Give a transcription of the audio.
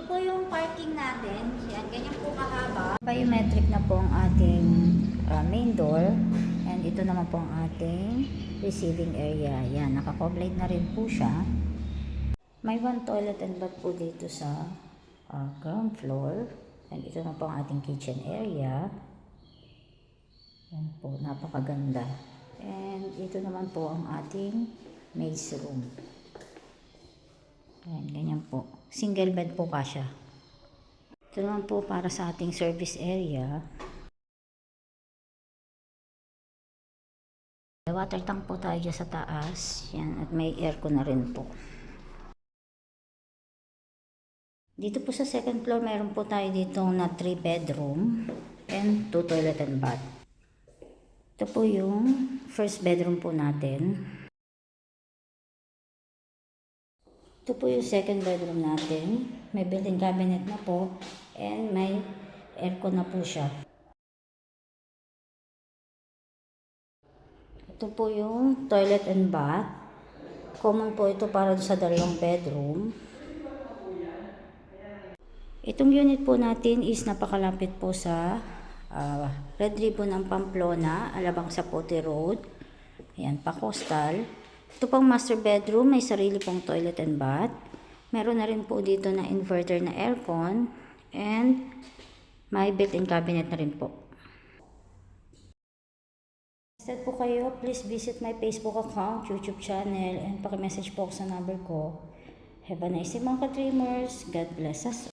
Ito po yung parking natin. Yan, ganyan po kahaba. Biometric na po ang ating main door. And ito naman po ang ating receiving area. Yan, naka-coblade na rin po siya. May one toilet and bath po dito sa ground floor. And ito na po ang ating kitchen area. Yan po, napakaganda. And ito naman po ang ating maid's room. Yan, ganyan po. Single bed po kasya. Ito naman po para sa ating service area. May water tank po tayo dyan sa taas. Yan, at may aircon na rin po. Dito po sa second floor, meron po tayo dito na 3 bedroom and 2 toilet and bath. Ito po yung first bedroom po natin. Ito po yung second bedroom natin. May built-in cabinet na po and may aircon na po siya. Ito po yung toilet and bath. Common po ito para sa dalawang bedroom. Itong unit po natin is napakalapit po sa Red Ribbon ng Pamplona, Alabang Sapote Road. Ayan, pa-coastal. Ito pong master bedroom, may sarili pong toilet and bath. Meron na rin po dito na inverter na aircon and may built-in cabinet na rin po. Interested po kayo, please visit my Facebook account, YouTube channel, and paki-message po ako sa number ko. Have a nice day mga ka-dreamers. God bless us.